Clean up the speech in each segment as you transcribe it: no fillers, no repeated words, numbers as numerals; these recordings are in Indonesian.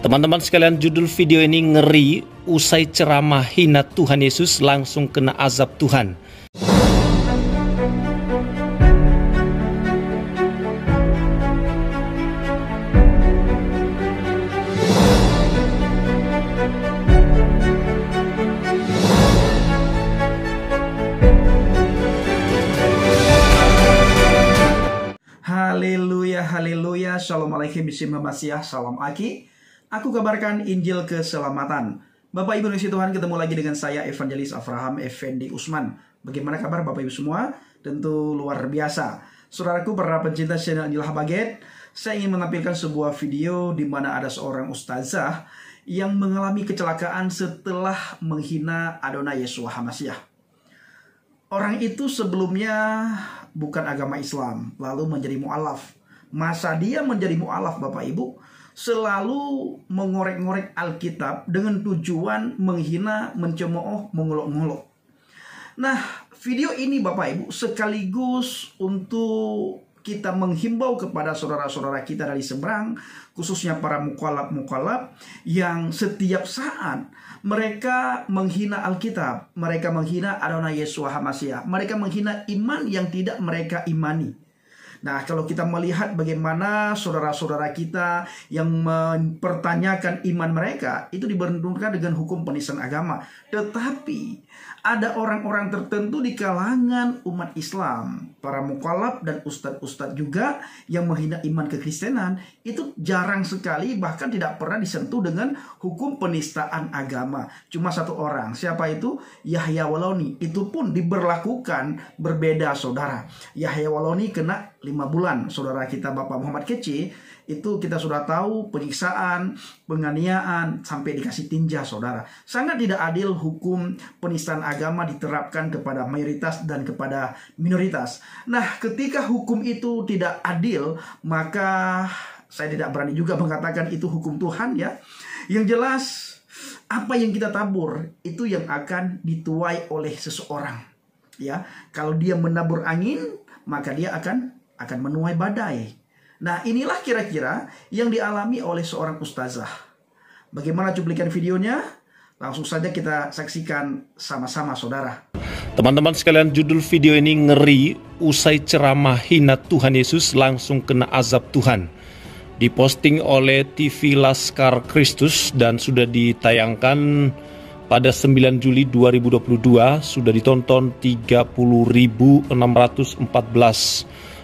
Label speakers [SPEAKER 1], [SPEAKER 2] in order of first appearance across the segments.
[SPEAKER 1] Teman-teman sekalian, judul video ini ngeri. Usai ceramah hina Tuhan Yesus langsung kena azab Tuhan.
[SPEAKER 2] Haleluya, haleluya, shalom alaikum, bismillahirrahmanirrahim, salam aki. Aku kabarkan Injil keselamatan. Bapak Ibu Yesus Tuhan, ketemu lagi dengan saya Evangelis Avraham Effendi Usman. Bagaimana kabar Bapak Ibu semua? Tentu luar biasa. Saudaraku, para pencinta channel Injil Habaget, saya ingin menampilkan sebuah video di mana ada seorang ustazah yang mengalami kecelakaan setelah menghina Adonai Yeshua HaMashiach. Orang itu sebelumnya bukan agama Islam, lalu menjadi mu'alaf. Masa dia menjadi mu'alaf, Bapak Ibu, selalu mengorek-ngorek Alkitab dengan tujuan menghina, mencemooh, mengolok-ngolok. Nah, video ini Bapak Ibu sekaligus untuk kita menghimbau kepada saudara-saudara kita dari seberang, khususnya para mukalab-mukalab yang setiap saat mereka menghina Alkitab, mereka menghina Adonai Yeshua HaMashiach, mereka menghina iman yang tidak mereka imani. Nah, kalau kita melihat bagaimana saudara-saudara kita yang mempertanyakan iman mereka, itu dibenturkan dengan hukum penistaan agama. Tetapi ada orang-orang tertentu di kalangan umat Islam, para mukalab dan ustadz-ustadz juga yang menghina iman kekristenan, itu jarang sekali, bahkan tidak pernah disentuh dengan hukum penistaan agama. Cuma satu orang, siapa itu? Yahya Waloni. Itu pun diberlakukan berbeda, saudara. Yahya Waloni kena 5 bulan. Saudara kita Bapak Muhammad Kece, itu kita sudah tahu penyiksaan, penganiayaan, sampai dikasih tinja, saudara. Sangat tidak adil hukum penistaan agama diterapkan kepada mayoritas dan kepada minoritas. Nah, ketika hukum itu tidak adil, maka saya tidak berani juga mengatakan itu hukum Tuhan, ya. Yang jelas, apa yang kita tabur itu yang akan dituai oleh seseorang, ya. Kalau dia menabur angin, maka dia akan menuai badai. Nah, inilah kira-kira yang dialami oleh seorang ustazah. Bagaimana cuplikan videonya? Langsung saja kita saksikan sama-sama, saudara.
[SPEAKER 1] Teman-teman sekalian, judul video ini ngeri. Usai ceramah hina Tuhan Yesus langsung kena azab Tuhan. Diposting oleh TV Laskar Kristus dan sudah ditayangkan pada 9 Juli 2022. Sudah ditonton 30.614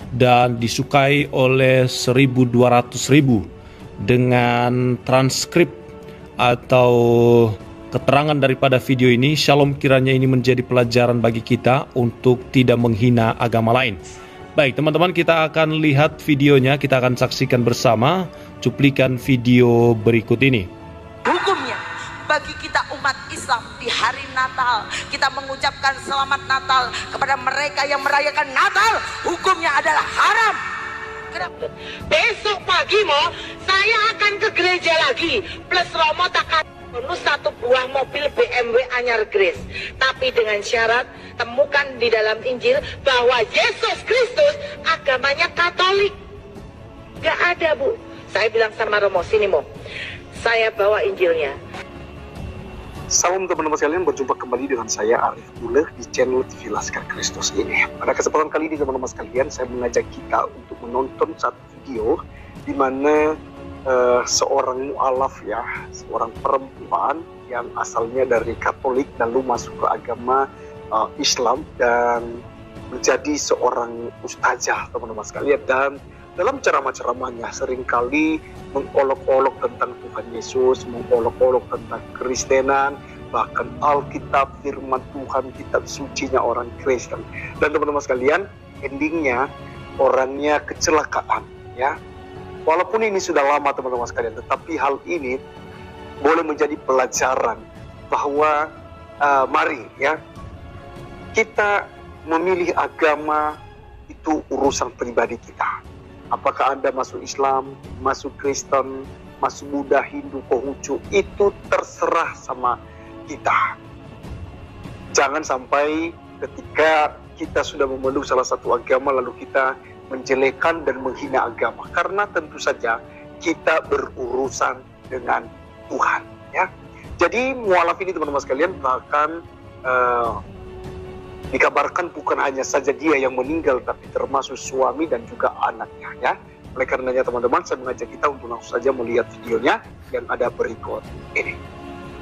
[SPEAKER 1] dan disukai oleh 1.200.000 dengan transkrip atau keterangan daripada video ini. Shalom, kiranya ini menjadi pelajaran bagi kita untuk tidak menghina agama lain. Baik teman-teman, kita akan lihat videonya, kita akan saksikan bersama cuplikan video berikut ini.
[SPEAKER 3] Hukumnya bagi kita umat Islam di hari Natal, kita mengucapkan selamat Natal kepada mereka yang merayakan Natal, hukumnya adalah haram. Kenapa? Besok pagi saya akan ke gereja lagi, plus Romo tak bonus 1 buah mobil BMW anyar Grace. Tapi dengan syarat, temukan di dalam Injil bahwa Yesus Kristus agamanya Katolik. Gak ada, Bu. Saya bilang sama Romo, sini saya bawa Injilnya.
[SPEAKER 4] Salam teman-teman sekalian, berjumpa kembali dengan saya Arif Uleh di channel TV Laskar Kristus ini. Pada kesempatan kali ini teman-teman sekalian, saya mengajak kita untuk menonton satu video di mana seorang mu'alaf, ya, seorang perempuan yang asalnya dari Katolik lalu masuk ke agama Islam dan menjadi seorang ustazah, teman-teman sekalian. Dan dalam ceramah-ceramahnya seringkali mengolok-olok tentang Tuhan Yesus, mengolok-olok tentang Kristenan, bahkan Alkitab, firman Tuhan, kitab sucinya orang Kristen. Dan teman-teman sekalian, endingnya orangnya kecelakaan, ya. Walaupun ini sudah lama teman-teman sekalian, tetapi hal ini boleh menjadi pelajaran bahwa mari, ya, kita memilih agama itu urusan pribadi kita. Apakah Anda masuk Islam, masuk Kristen, masuk Buddha, Hindu, Konghucu, itu terserah sama kita. Jangan sampai ketika kita sudah memeluk salah satu agama lalu kita menjelekan dan menghina agama. Karena tentu saja kita berurusan dengan Tuhan. Ya, jadi mualaf ini teman-teman sekalian bahkan dikabarkan bukan hanya saja dia yang meninggal, tapi termasuk suami dan juga anaknya. Ya, oleh karenanya teman-teman, saya mengajak kita untuk langsung saja melihat videonya yang ada berikut ini.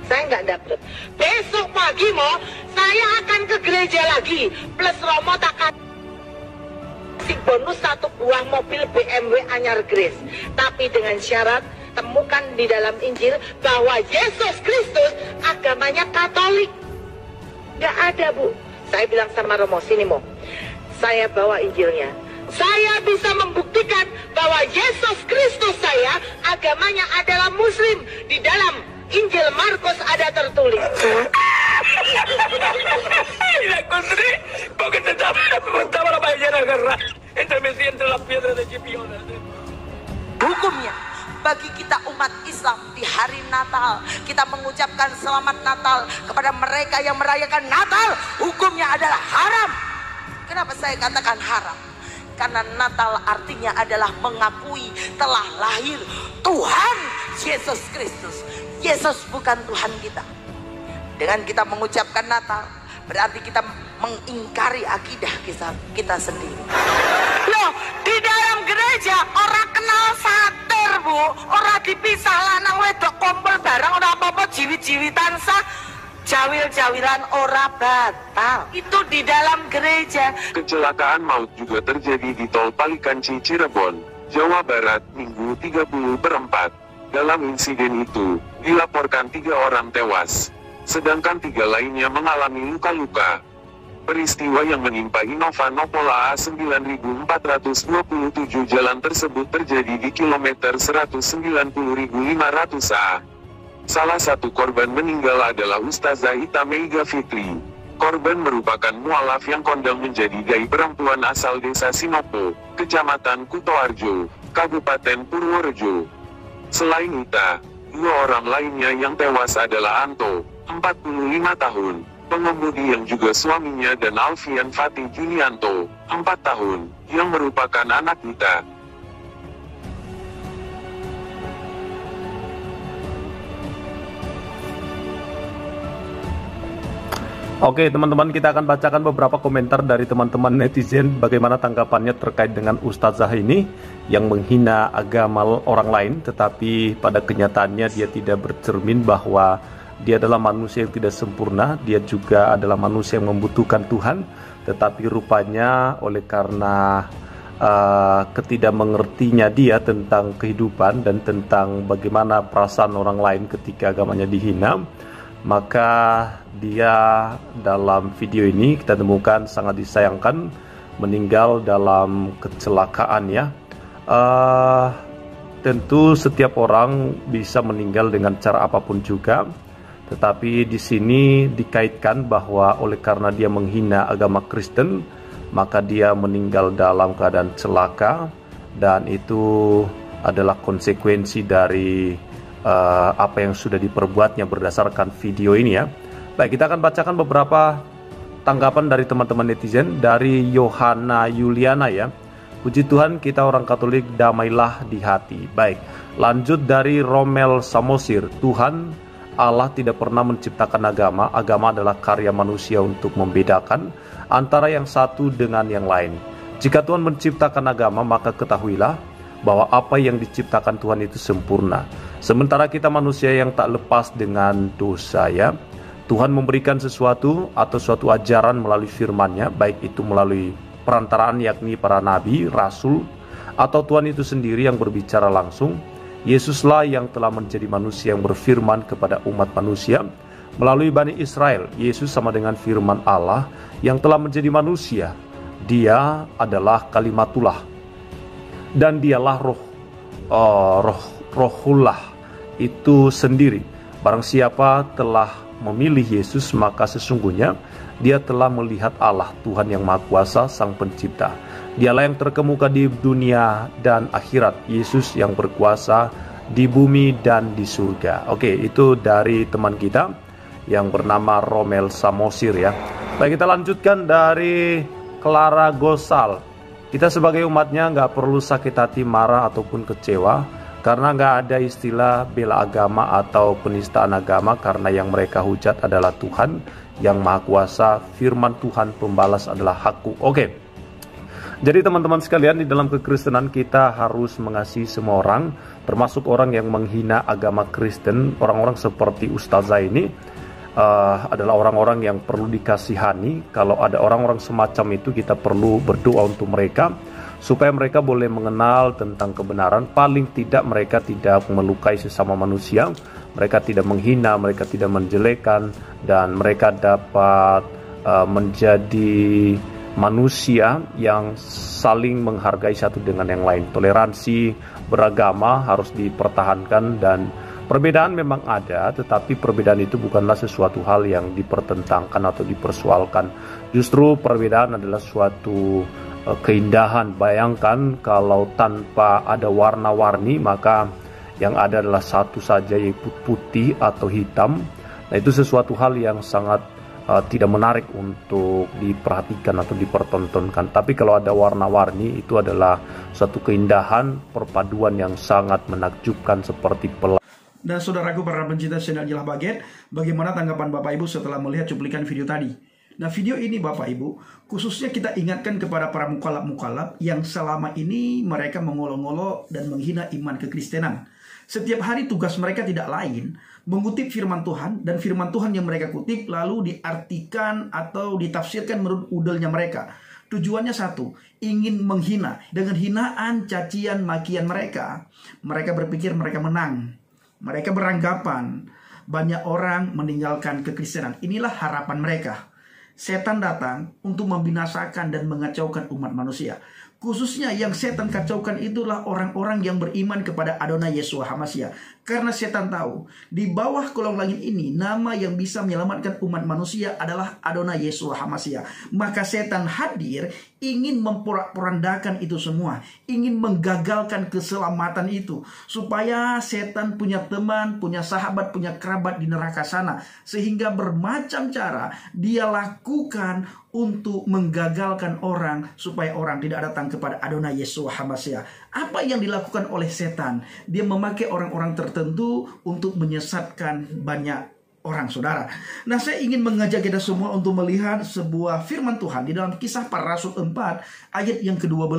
[SPEAKER 3] Saya nggak dapet. Besok pagi mau saya akan ke gereja lagi. Plus Romo tak kasih bonus 1 buah mobil BMW anyar Grace. Tapi dengan syarat temukan di dalam Injil bahwa Yesus Kristus agamanya Katolik. Nggak ada, Bu. Saya bilang sama Romo, sini Mo, saya bawa Injilnya. Saya bisa membuktikan bahwa Yesus Kristus saya agamanya adalah Muslim. Di dalam Injil Markus ada tertulis. Hukumnya bagi kita umat Islam di hari Natal, kita mengucapkan selamat Natal kepada mereka yang merayakan Natal, hukumnya adalah haram. Kenapa saya katakan haram? Karena Natal artinya adalah mengakui telah lahir Tuhan Yesus Kristus. Yesus bukan Tuhan kita. Dengan kita mengucapkan Natal, berarti kita mengingkari akidah kita sendiri. Loh, di dalam gereja orang kenal satir, Bu. Orang dipisah lanang wedok kumpul bareng, ora apa-apa jiwit-jiwitan sah. Jawil-jawilan ora batal. Itu di dalam gereja.
[SPEAKER 5] Kecelakaan maut juga terjadi di tol Palikanci Cirebon, Jawa Barat, Minggu 30/4. Dalam insiden itu, dilaporkan 3 orang tewas, sedangkan 3 lainnya mengalami luka-luka. Peristiwa yang menimpa Innova Nopola A 9427 jalan tersebut terjadi di kilometer 190.500 A. Salah satu korban meninggal adalah Ustazah Ita Meiga Fitri. Korban merupakan mualaf yang kondang menjadi dai perempuan asal desa Sinopo, Kecamatan Kutoarjo, Kabupaten Purworejo. Selain Ita, 2 orang lainnya yang tewas adalah Anto, 45 tahun, pengemudi yang juga suaminya, dan Alfian Fatih Junianto, 4 tahun, yang merupakan anak Ita.
[SPEAKER 1] Oke teman-teman, kita akan bacakan beberapa komentar dari teman-teman netizen bagaimana tanggapannya terkait dengan Ustazah ini yang menghina agama orang lain, tetapi pada kenyataannya dia tidak bercermin bahwa dia adalah manusia yang tidak sempurna. Dia juga adalah manusia yang membutuhkan Tuhan, tetapi rupanya oleh karena ketidakmengertinya dia tentang kehidupan dan tentang bagaimana perasaan orang lain ketika agamanya dihina, maka dia dalam video ini kita temukan sangat disayangkan meninggal dalam kecelakaan ya. Tentu setiap orang bisa meninggal dengan cara apapun juga, tetapi di sini dikaitkan bahwa oleh karena dia menghina agama Kristen, maka dia meninggal dalam keadaan celaka, dan itu adalah konsekuensi dari apa yang sudah diperbuatnya berdasarkan video ini ya. Baik, kita akan bacakan beberapa tanggapan dari teman-teman netizen. Dari Yohana Yuliana ya, puji Tuhan kita orang Katolik damailah di hati. Baik, lanjut dari Romel Samosir, Tuhan Allah tidak pernah menciptakan agama. Agama adalah karya manusia untuk membedakan antara yang satu dengan yang lain. Jika Tuhan menciptakan agama, maka ketahuilah bahwa apa yang diciptakan Tuhan itu sempurna. Sementara kita manusia yang tak lepas dengan dosa ya. Tuhan memberikan sesuatu atau suatu ajaran melalui firman-Nya, baik itu melalui perantaraan yakni para nabi, rasul, atau Tuhan itu sendiri yang berbicara langsung. Yesuslah yang telah menjadi manusia yang berfirman kepada umat manusia melalui Bani Israel. Yesus sama dengan firman Allah yang telah menjadi manusia. Dia adalah kalimatullah, dan dialah rohullah itu sendiri. Barang siapa telah memilih Yesus, maka sesungguhnya dia telah melihat Allah, Tuhan yang Maha Kuasa, Sang Pencipta. Dialah yang terkemuka di dunia dan akhirat, Yesus yang berkuasa di bumi dan di surga. Oke, itu dari teman kita yang bernama Romel Samosir ya. Baik, kita lanjutkan dari Clara Gosal. Kita sebagai umatnya nggak perlu sakit hati, marah, ataupun kecewa, Karena nggak ada istilah bela agama atau penistaan agama, karena yang mereka hujat adalah Tuhan yang Maha Kuasa, firman Tuhan pembalas adalah hakku. Oke. Jadi teman-teman sekalian, di dalam kekristenan kita harus mengasihi semua orang, termasuk orang yang menghina agama Kristen. Orang-orang seperti Ustazah ini adalah orang-orang yang perlu dikasihani. Kalau ada orang-orang semacam itu, kita perlu berdoa untuk mereka, supaya mereka boleh mengenal tentang kebenaran. Paling tidak mereka tidak melukai sesama manusia, mereka tidak menghina, mereka tidak menjelekkan, dan mereka dapat menjadi manusia yang saling menghargai satu dengan yang lain. Toleransi beragama harus dipertahankan, dan perbedaan memang ada, tetapi perbedaan itu bukanlah sesuatu hal yang dipertentangkan atau dipersoalkan. Justru perbedaan adalah suatu keindahan. Bayangkan kalau tanpa ada warna-warni, maka yang ada adalah satu saja, yaitu putih atau hitam. Nah, itu sesuatu hal yang sangat tidak menarik untuk diperhatikan atau dipertontonkan. Tapi kalau ada warna-warni, itu adalah suatu keindahan, perpaduan yang sangat menakjubkan seperti pelangi.
[SPEAKER 2] Dan saudaraku para pencinta channel Injil Habaget, bagaimana tanggapan Bapak Ibu setelah melihat cuplikan video tadi? Nah, video ini Bapak Ibu, khususnya kita ingatkan kepada para mukalab-mukalab yang selama ini mereka mengolok-olok dan menghina iman kekristenan. Setiap hari tugas mereka tidak lain mengutip firman Tuhan, dan firman Tuhan yang mereka kutip lalu diartikan atau ditafsirkan menurut udelnya mereka. Tujuannya satu, ingin menghina. Dengan hinaan, cacian, makian mereka, mereka berpikir mereka menang. Mereka beranggapan banyak orang meninggalkan kekristenan. Inilah harapan mereka. Setan datang untuk membinasakan dan mengacaukan umat manusia. Khususnya yang setan kacaukan itulah orang-orang yang beriman kepada Adonai Yeshua HaMashiach. Karena setan tahu, di bawah kolong langit ini, nama yang bisa menyelamatkan umat manusia adalah Adonai Yeshua HaMashiach. Maka setan hadir ingin memporak-porandakan itu semua. Ingin menggagalkan keselamatan itu. Supaya setan punya teman, punya sahabat, punya kerabat di neraka sana. Sehingga bermacam cara dia lakukan untuk menggagalkan orang, supaya orang tidak datang kepada Adonai Yeshua HaMashiach. Apa yang dilakukan oleh setan? Dia memakai orang-orang tertentu untuk menyesatkan banyak orang, saudara. Nah, saya ingin mengajak kita semua untuk melihat sebuah firman Tuhan di dalam Kisah Para Rasul 4 ayat yang ke-12.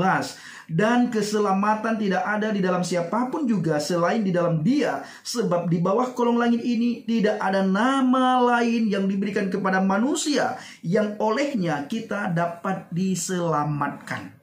[SPEAKER 2] Dan keselamatan tidak ada di dalam siapapun juga selain di dalam Dia, sebab di bawah kolong langit ini tidak ada nama lain yang diberikan kepada manusia yang olehnya kita dapat diselamatkan.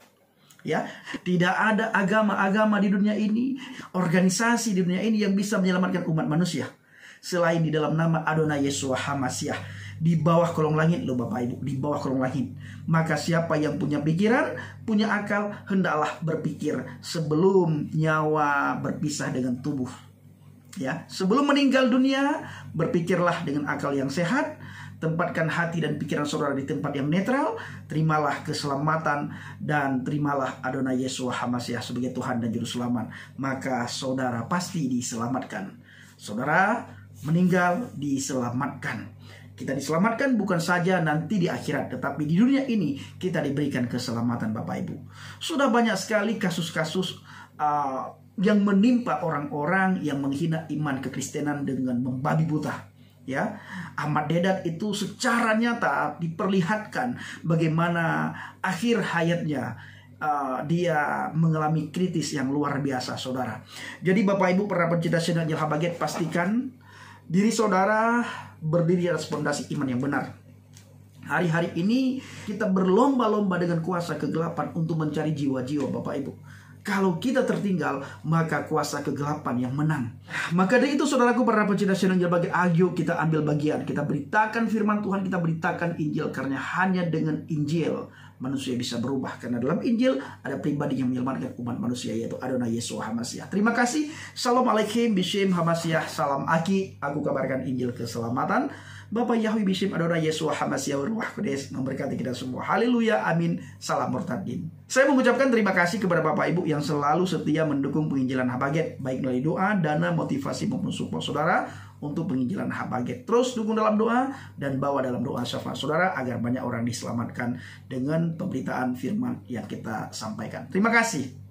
[SPEAKER 2] Ya, tidak ada agama-agama di dunia ini, organisasi di dunia ini yang bisa menyelamatkan umat manusia selain di dalam nama Adonai Yeshua HaMashiach. Di bawah kolong langit loh Bapak Ibu, di bawah kolong langit. Maka siapa yang punya pikiran, punya akal, hendaklah berpikir sebelum nyawa berpisah dengan tubuh. Ya, sebelum meninggal dunia, berpikirlah dengan akal yang sehat. Tempatkan hati dan pikiran saudara di tempat yang netral. Terimalah keselamatan dan terimalah Adonai Yeshua HaMashiach sebagai Tuhan dan Juru Selamat. Maka saudara pasti diselamatkan. Saudara meninggal diselamatkan. Kita diselamatkan bukan saja nanti di akhirat, tetapi di dunia ini kita diberikan keselamatan Bapak Ibu. Sudah banyak sekali kasus-kasus yang menimpa orang-orang yang menghina iman kekristenan dengan membabi buta. Ya, Ahmad Deedat itu secara nyata diperlihatkan bagaimana akhir hayatnya dia mengalami kritis yang luar biasa, saudara. Jadi Bapak Ibu para pencinta channel Injil Habaget, pastikan diri saudara berdiri atas fondasi iman yang benar. Hari-hari ini kita berlomba-lomba dengan kuasa kegelapan untuk mencari jiwa-jiwa Bapak Ibu. Kalau kita tertinggal, maka kuasa kegelapan yang menang. Maka dari itu saudaraku para pencinta channel Injil Habaget, ayo kita ambil bagian. Kita beritakan firman Tuhan, kita beritakan Injil. Karena hanya dengan Injil manusia bisa berubah. Karena dalam Injil ada pribadi yang menyelamatkan umat manusia, yaitu Adonai Yeshua HaMashiach. Terima kasih. Shalom Aleichem, Bishem HaMashiach, Salam Aki. Aku kabarkan Injil keselamatan. Bapak Yahweh Bishem Adonai Yeshua HaMashiach Ruach Kudus memberkati kita semua. Haleluya, amin. Salam murtadin. Saya mengucapkan terima kasih kepada Bapak Ibu yang selalu setia mendukung penginjilan Habaget, baik melalui doa, dana, motivasi maupun support saudara untuk penginjilan Habaget. Terus dukung dalam doa dan bawa dalam doa syafaat saudara agar banyak orang diselamatkan dengan pemberitaan firman yang kita sampaikan. Terima kasih.